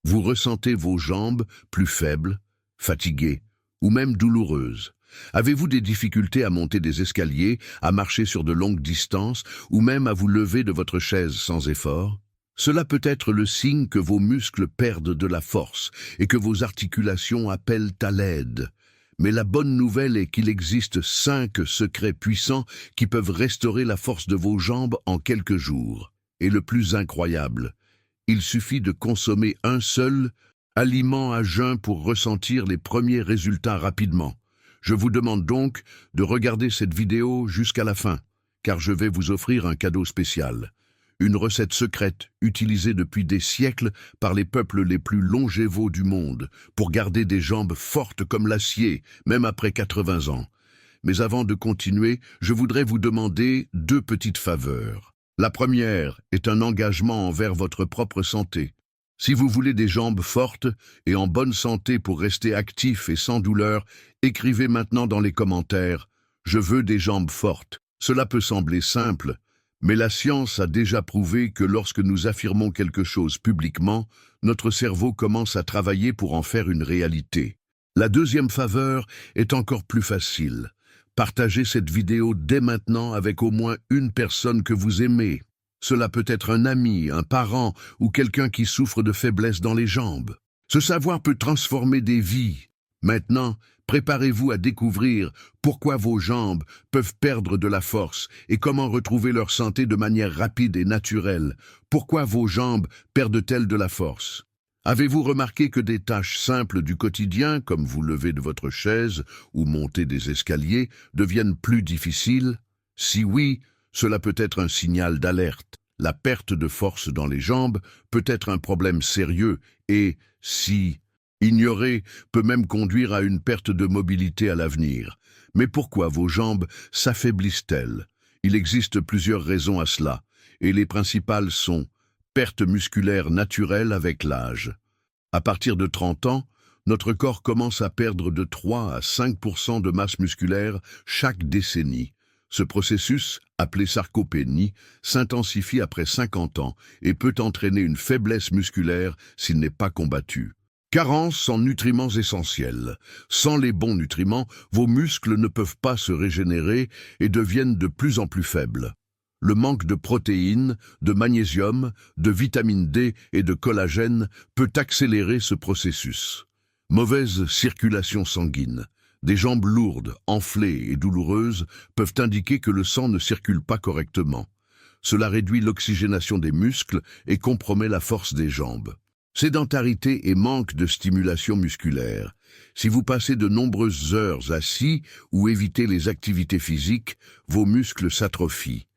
Vous ressentez vos jambes plus faibles, fatiguées ou même douloureuses. Avez-vous des difficultés à monter des escaliers, à marcher sur de longues distances ou même à vous lever de votre chaise sans effort? Cela peut être le signe que vos muscles perdent de la force et que vos articulations appellent à l'aide. Mais la bonne nouvelle est qu'il existe 5 secrets puissants qui peuvent restaurer la force de vos jambes en quelques jours. Et le plus incroyable, il suffit de consommer un seul aliment à jeun pour ressentir les premiers résultats rapidement. Je vous demande donc de regarder cette vidéo jusqu'à la fin, car je vais vous offrir un cadeau spécial. Une recette secrète utilisée depuis des siècles par les peuples les plus longévaux du monde pour garder des jambes fortes comme l'acier, même après 80 ans. Mais avant de continuer, je voudrais vous demander 2 petites faveurs. La première est un engagement envers votre propre santé. Si vous voulez des jambes fortes et en bonne santé pour rester actif et sans douleur, écrivez maintenant dans les commentaires « Je veux des jambes fortes ». Cela peut sembler simple, mais la science a déjà prouvé que lorsque nous affirmons quelque chose publiquement, notre cerveau commence à travailler pour en faire une réalité. La deuxième faveur est encore plus facile. Partagez cette vidéo dès maintenant avec au moins une personne que vous aimez. Cela peut être un ami, un parent ou quelqu'un qui souffre de faiblesse dans les jambes. Ce savoir peut transformer des vies. Maintenant, préparez-vous à découvrir pourquoi vos jambes peuvent perdre de la force et comment retrouver leur santé de manière rapide et naturelle. Pourquoi vos jambes perdent-elles de la force? Avez-vous remarqué que des tâches simples du quotidien, comme vous lever de votre chaise ou monter des escaliers, deviennent plus difficiles? Si oui, cela peut être un signal d'alerte. La perte de force dans les jambes peut être un problème sérieux et, si ignoré, peut même conduire à une perte de mobilité à l'avenir. Mais pourquoi vos jambes s'affaiblissent-elles? Il existe plusieurs raisons à cela, et les principales sont perte musculaire naturelle avec l'âge. À partir de 30 ans, notre corps commence à perdre de 3 à 5% de masse musculaire chaque décennie. Ce processus, appelé sarcopénie, s'intensifie après 50 ans et peut entraîner une faiblesse musculaire s'il n'est pas combattu. Carence en nutriments essentiels. Sans les bons nutriments, vos muscles ne peuvent pas se régénérer et deviennent de plus en plus faibles. Le manque de protéines, de magnésium, de vitamine D et de collagène peut accélérer ce processus. Mauvaise circulation sanguine. Des jambes lourdes, enflées et douloureuses peuvent indiquer que le sang ne circule pas correctement. Cela réduit l'oxygénation des muscles et compromet la force des jambes. Sédentarité et manque de stimulation musculaire. Si vous passez de nombreuses heures assis ou évitez les activités physiques, vos muscles s'atrophient.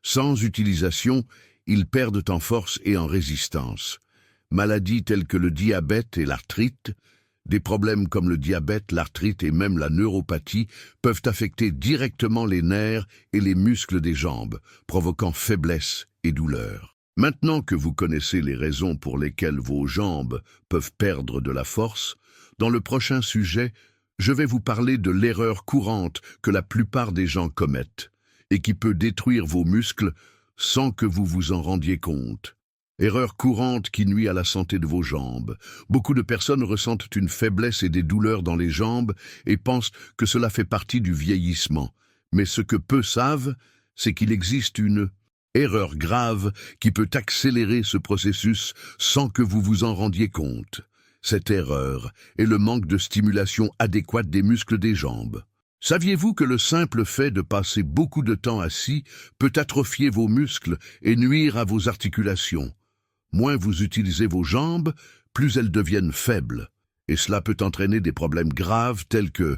Sans utilisation, ils perdent en force et en résistance. Maladies telles que le diabète et l'arthrite, des problèmes comme le diabète, l'arthrite et même la neuropathie peuvent affecter directement les nerfs et les muscles des jambes, provoquant faiblesse et douleur. Maintenant que vous connaissez les raisons pour lesquelles vos jambes peuvent perdre de la force, dans le prochain sujet, je vais vous parler de l'erreur courante que la plupart des gens commettent et qui peut détruire vos muscles sans que vous vous en rendiez compte. Erreur courante qui nuit à la santé de vos jambes. Beaucoup de personnes ressentent une faiblesse et des douleurs dans les jambes et pensent que cela fait partie du vieillissement. Mais ce que peu savent, c'est qu'il existe une erreur grave qui peut accélérer ce processus sans que vous vous en rendiez compte. Cette erreur est le manque de stimulation adéquate des muscles des jambes. Saviez-vous que le simple fait de passer beaucoup de temps assis peut atrophier vos muscles et nuire à vos articulations? Moins vous utilisez vos jambes, plus elles deviennent faibles. Et cela peut entraîner des problèmes graves tels que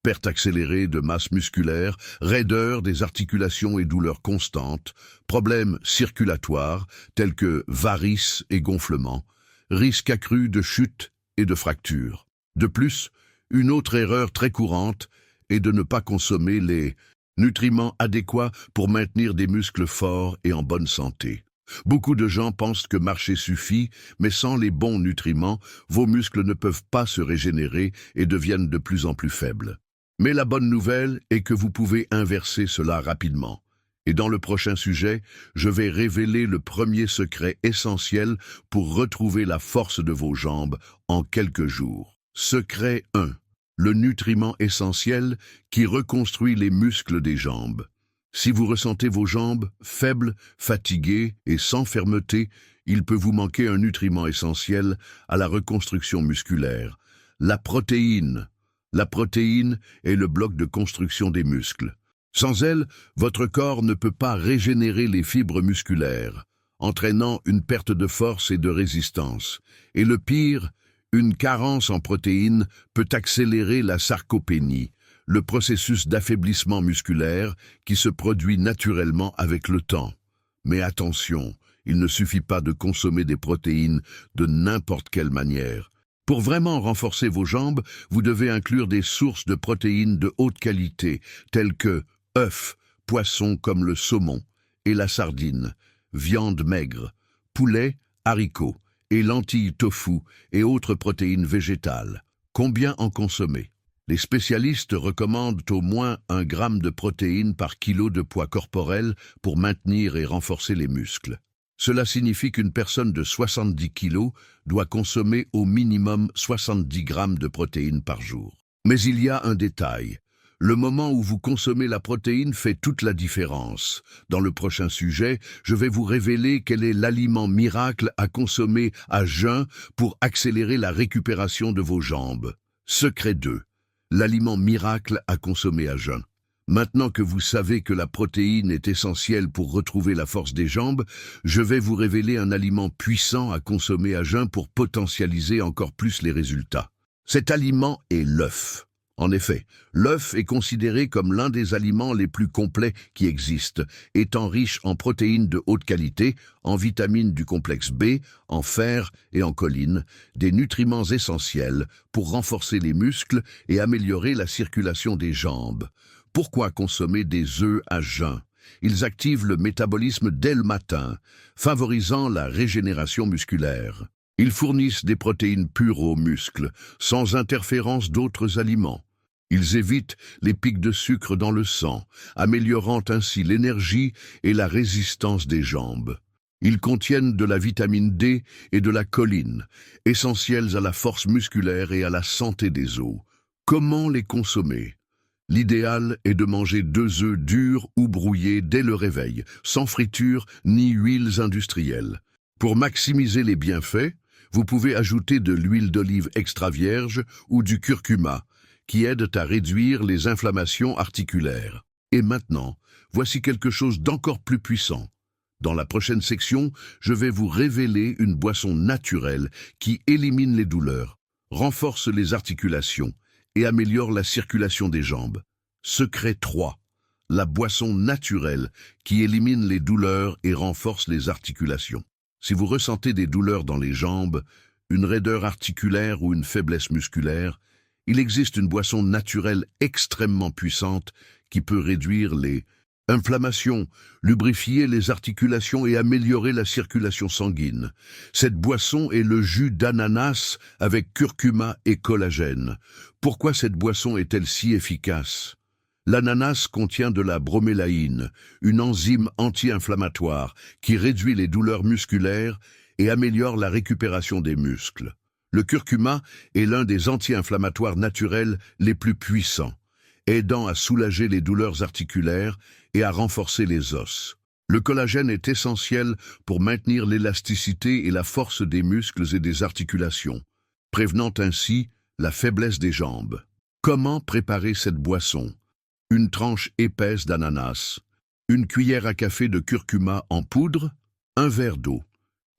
perte accélérée de masse musculaire, raideur des articulations et douleurs constantes, problèmes circulatoires tels que varices et gonflements, risque accru de chute et de fractures. De plus, une autre erreur très courante est de ne pas consommer les nutriments adéquats pour maintenir des muscles forts et en bonne santé. Beaucoup de gens pensent que marcher suffit, mais sans les bons nutriments, vos muscles ne peuvent pas se régénérer et deviennent de plus en plus faibles. Mais la bonne nouvelle est que vous pouvez inverser cela rapidement. Et dans le prochain sujet, je vais révéler le premier secret essentiel pour retrouver la force de vos jambes en quelques jours. Secret 1. Le nutriment essentiel qui reconstruit les muscles des jambes. Si vous ressentez vos jambes faibles, fatiguées et sans fermeté, il peut vous manquer un nutriment essentiel à la reconstruction musculaire, la protéine. La protéine est le bloc de construction des muscles. Sans elle, votre corps ne peut pas régénérer les fibres musculaires, entraînant une perte de force et de résistance. Et le pire, une carence en protéines peut accélérer la sarcopénie, le processus d'affaiblissement musculaire qui se produit naturellement avec le temps. Mais attention, il ne suffit pas de consommer des protéines de n'importe quelle manière. Pour vraiment renforcer vos jambes, vous devez inclure des sources de protéines de haute qualité, telles que œufs, poissons comme le saumon et la sardine, viande maigre, poulet, haricots et lentilles tofu et autres protéines végétales. Combien en consommer? Les spécialistes recommandent au moins 1 gramme de protéines par kilo de poids corporel pour maintenir et renforcer les muscles. Cela signifie qu'une personne de 70 kg doit consommer au minimum 70 grammes de protéines par jour. Mais il y a un détail. Le moment où vous consommez la protéine fait toute la différence. Dans le prochain sujet, je vais vous révéler quel est l'aliment miracle à consommer à jeun pour accélérer la récupération de vos jambes. Secret 2. L'aliment miracle à consommer à jeun. Maintenant que vous savez que la protéine est essentielle pour retrouver la force des jambes, je vais vous révéler un aliment puissant à consommer à jeun pour potentialiser encore plus les résultats. Cet aliment est l'œuf. En effet, l'œuf est considéré comme l'un des aliments les plus complets qui existent, étant riche en protéines de haute qualité, en vitamines du complexe B, en fer et en choline, des nutriments essentiels pour renforcer les muscles et améliorer la circulation des jambes. Pourquoi consommer des œufs à jeun? Ils activent le métabolisme dès le matin, favorisant la régénération musculaire. Ils fournissent des protéines pures aux muscles, sans interférence d'autres aliments. Ils évitent les pics de sucre dans le sang, améliorant ainsi l'énergie et la résistance des jambes. Ils contiennent de la vitamine D et de la choline, essentielles à la force musculaire et à la santé des os. Comment les consommer? L'idéal est de manger 2 œufs durs ou brouillés dès le réveil, sans friture ni huiles industrielles. Pour maximiser les bienfaits, vous pouvez ajouter de l'huile d'olive extra vierge ou du curcuma, qui aident à réduire les inflammations articulaires. Et maintenant, voici quelque chose d'encore plus puissant. Dans la prochaine section, je vais vous révéler une boisson naturelle qui élimine les douleurs, renforce les articulations et améliore la circulation des jambes. Secret 3. La boisson naturelle qui élimine les douleurs et renforce les articulations. Si vous ressentez des douleurs dans les jambes, une raideur articulaire ou une faiblesse musculaire, il existe une boisson naturelle extrêmement puissante qui peut réduire les inflammations, lubrifier les articulations et améliorer la circulation sanguine. Cette boisson est le jus d'ananas avec curcuma et collagène. Pourquoi cette boisson est-elle si efficace? L'ananas contient de la bromélaïne, une enzyme anti-inflammatoire qui réduit les douleurs musculaires et améliore la récupération des muscles. Le curcuma est l'un des anti-inflammatoires naturels les plus puissants, aidant à soulager les douleurs articulaires et à renforcer les os. Le collagène est essentiel pour maintenir l'élasticité et la force des muscles et des articulations, prévenant ainsi la faiblesse des jambes. Comment préparer cette boisson? Une tranche épaisse d'ananas, une cuillère à café de curcuma en poudre, un verre d'eau,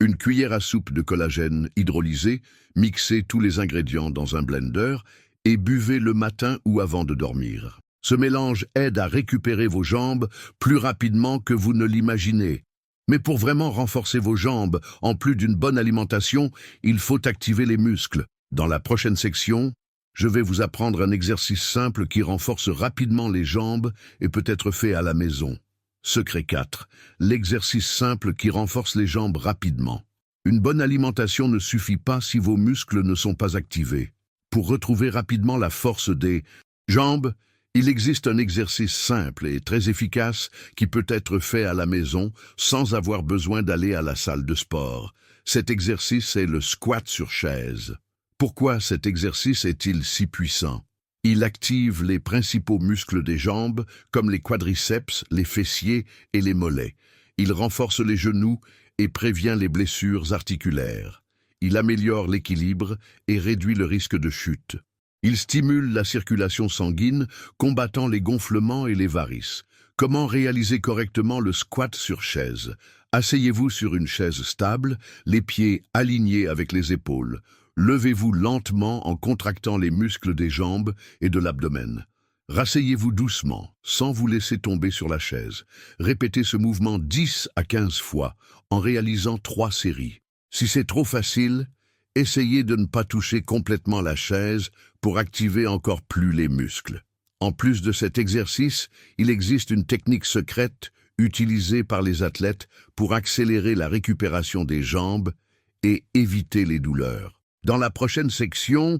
une cuillère à soupe de collagène hydrolysé, mixez tous les ingrédients dans un blender et buvez le matin ou avant de dormir. Ce mélange aide à récupérer vos jambes plus rapidement que vous ne l'imaginez. Mais pour vraiment renforcer vos jambes, en plus d'une bonne alimentation, il faut activer les muscles. Dans la prochaine section, je vais vous apprendre un exercice simple qui renforce rapidement les jambes et peut être fait à la maison. Secret 4. L'exercice simple qui renforce les jambes rapidement. Une bonne alimentation ne suffit pas si vos muscles ne sont pas activés. Pour retrouver rapidement la force des jambes, Il existe un exercice simple et très efficace qui peut être fait à la maison sans avoir besoin d'aller à la salle de sport. Cet exercice est le squat sur chaise. Pourquoi cet exercice est-il si puissant? Il active les principaux muscles des jambes, comme les quadriceps, les fessiers et les mollets. Il renforce les genoux et prévient les blessures articulaires. Il améliore l'équilibre et réduit le risque de chute. Il stimule la circulation sanguine, combattant les gonflements et les varices. Comment réaliser correctement le squat sur chaise? Asseyez-vous sur une chaise stable, les pieds alignés avec les épaules. Levez-vous lentement en contractant les muscles des jambes et de l'abdomen. Rasseyez-vous doucement, sans vous laisser tomber sur la chaise. Répétez ce mouvement 10 à 15 fois, en réalisant 3 séries. Si c'est trop facile, essayez de ne pas toucher complètement la chaise pour activer encore plus les muscles. En plus de cet exercice, il existe une technique secrète utilisée par les athlètes pour accélérer la récupération des jambes et éviter les douleurs. Dans la prochaine section,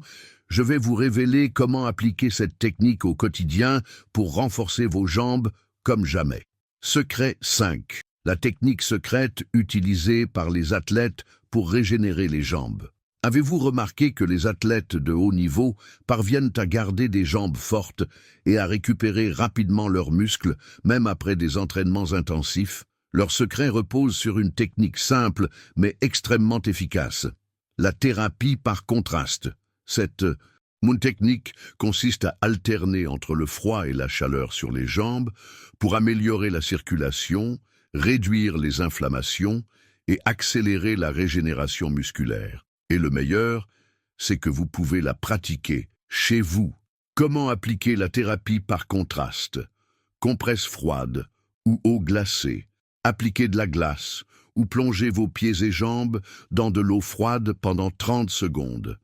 je vais vous révéler comment appliquer cette technique au quotidien pour renforcer vos jambes comme jamais. Secret 5. La technique secrète utilisée par les athlètes pour régénérer les jambes. Avez-vous remarqué que les athlètes de haut niveau parviennent à garder des jambes fortes et à récupérer rapidement leurs muscles, même après des entraînements intensifs? Leur secret repose sur une technique simple mais extrêmement efficace. La thérapie par contraste. Cette technique consiste à alterner entre le froid et la chaleur sur les jambes pour améliorer la circulation, réduire les inflammations et accélérer la régénération musculaire. Et le meilleur, c'est que vous pouvez la pratiquer chez vous. Comment appliquer la thérapie par contraste? Compresse froide ou eau glacée. Appliquez de la glace ou plongez vos pieds et jambes dans de l'eau froide pendant 30 secondes.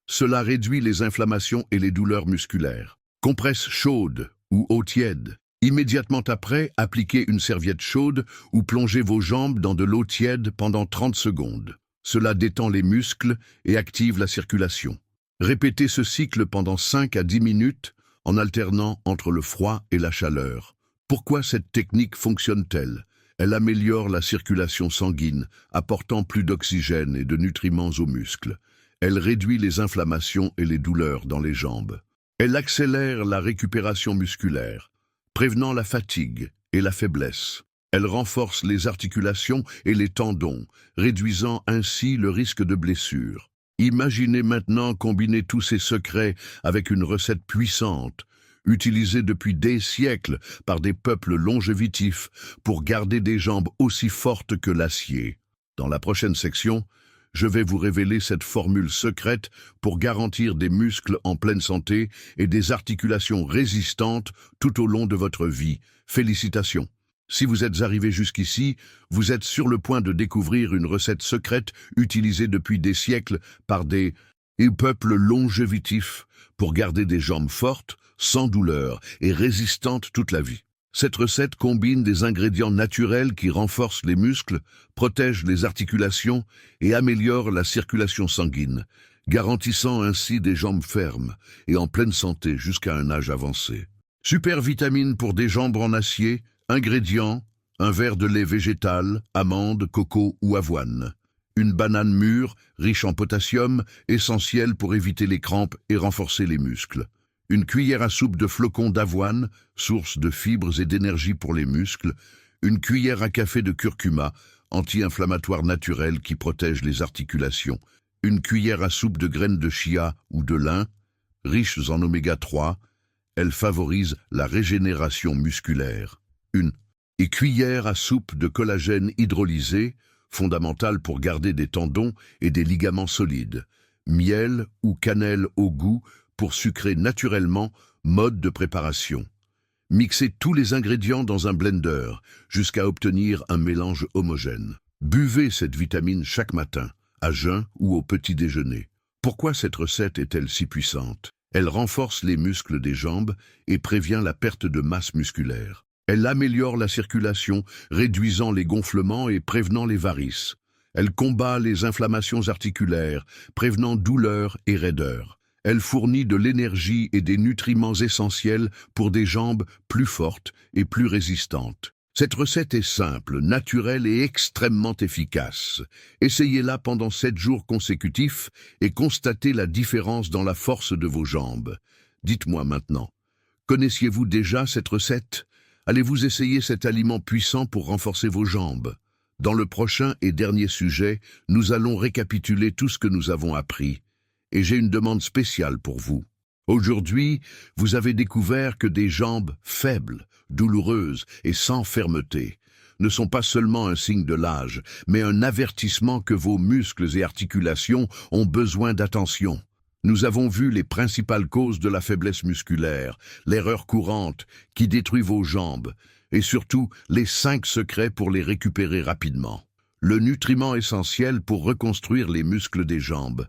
Cela réduit les inflammations et les douleurs musculaires. Compresse chaude ou eau tiède. Immédiatement après, appliquez une serviette chaude ou plongez vos jambes dans de l'eau tiède pendant 30 secondes. Cela détend les muscles et active la circulation. Répétez ce cycle pendant 5 à 10 minutes en alternant entre le froid et la chaleur. Pourquoi cette technique fonctionne-t-elle? Elle améliore la circulation sanguine, apportant plus d'oxygène et de nutriments aux muscles. Elle réduit les inflammations et les douleurs dans les jambes. Elle accélère la récupération musculaire, prévenant la fatigue et la faiblesse. Elle renforce les articulations et les tendons, réduisant ainsi le risque de blessure. Imaginez maintenant combiner tous ces secrets avec une recette puissante, utilisée depuis des siècles par des peuples longévitifs pour garder des jambes aussi fortes que l'acier. Dans la prochaine section, je vais vous révéler cette formule secrète pour garantir des muscles en pleine santé et des articulations résistantes tout au long de votre vie. Félicitations! Si vous êtes arrivé jusqu'ici, vous êtes sur le point de découvrir une recette secrète utilisée depuis des siècles par des peuples longévitifs pour garder des jambes fortes, sans douleur et résistantes toute la vie. Cette recette combine des ingrédients naturels qui renforcent les muscles, protègent les articulations et améliorent la circulation sanguine, garantissant ainsi des jambes fermes et en pleine santé jusqu'à un âge avancé. Super vitamine pour des jambes en acier. Ingrédients: un verre de lait végétal, amandes, coco ou avoine. Une banane mûre, riche en potassium, essentielle pour éviter les crampes et renforcer les muscles. Une cuillère à soupe de flocons d'avoine, source de fibres et d'énergie pour les muscles. Une cuillère à café de curcuma, anti-inflammatoire naturel qui protège les articulations. Une cuillère à soupe de graines de chia ou de lin, riches en oméga 3. Elles favorisent la régénération musculaire. Une cuillère à soupe de collagène hydrolysé, fondamentale pour garder des tendons et des ligaments solides. Miel ou cannelle au goût pour sucrer naturellement, mode de préparation. Mixez tous les ingrédients dans un blender jusqu'à obtenir un mélange homogène. Buvez cette vitamine chaque matin, à jeun ou au petit déjeuner. Pourquoi cette recette est-elle si puissante? Elle renforce les muscles des jambes et prévient la perte de masse musculaire. Elle améliore la circulation, réduisant les gonflements et prévenant les varices. Elle combat les inflammations articulaires, prévenant douleurs et raideurs. Elle fournit de l'énergie et des nutriments essentiels pour des jambes plus fortes et plus résistantes. Cette recette est simple, naturelle et extrêmement efficace. Essayez-la pendant 7 jours consécutifs et constatez la différence dans la force de vos jambes. Dites-moi maintenant, connaissiez-vous déjà cette recette? Allez-vous essayer cet aliment puissant pour renforcer vos jambes? Dans le prochain et dernier sujet, nous allons récapituler tout ce que nous avons appris. Et j'ai une demande spéciale pour vous. Aujourd'hui, vous avez découvert que des jambes faibles, douloureuses et sans fermeté ne sont pas seulement un signe de l'âge, mais un avertissement que vos muscles et articulations ont besoin d'attention. Nous avons vu les principales causes de la faiblesse musculaire, l'erreur courante qui détruit vos jambes, et surtout les 5 secrets pour les récupérer rapidement. Le nutriment essentiel pour reconstruire les muscles des jambes.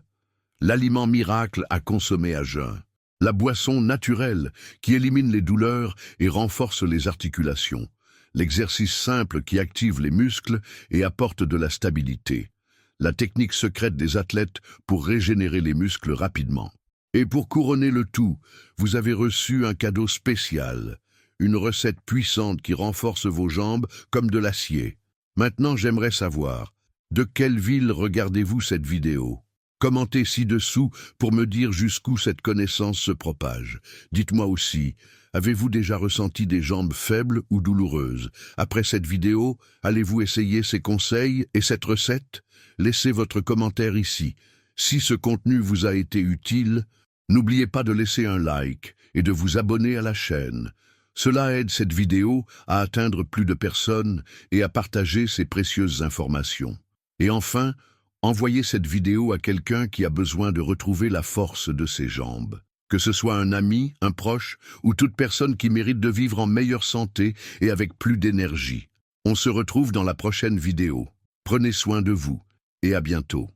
L'aliment miracle à consommer à jeun. La boisson naturelle qui élimine les douleurs et renforce les articulations. L'exercice simple qui active les muscles et apporte de la stabilité. La technique secrète des athlètes pour régénérer les muscles rapidement. Et pour couronner le tout, vous avez reçu un cadeau spécial. Une recette puissante qui renforce vos jambes comme de l'acier. Maintenant, j'aimerais savoir, de quelle ville regardez-vous cette vidéo ? Commentez ci-dessous pour me dire jusqu'où cette connaissance se propage. Dites-moi aussi, avez-vous déjà ressenti des jambes faibles ou douloureuses? Après cette vidéo, allez-vous essayer ces conseils et cette recette? Laissez votre commentaire ici. Si ce contenu vous a été utile, n'oubliez pas de laisser un like et de vous abonner à la chaîne. Cela aide cette vidéo à atteindre plus de personnes et à partager ces précieuses informations. Et enfin, envoyez cette vidéo à quelqu'un qui a besoin de retrouver la force de ses jambes. Que ce soit un ami, un proche ou toute personne qui mérite de vivre en meilleure santé et avec plus d'énergie. On se retrouve dans la prochaine vidéo. Prenez soin de vous et à bientôt.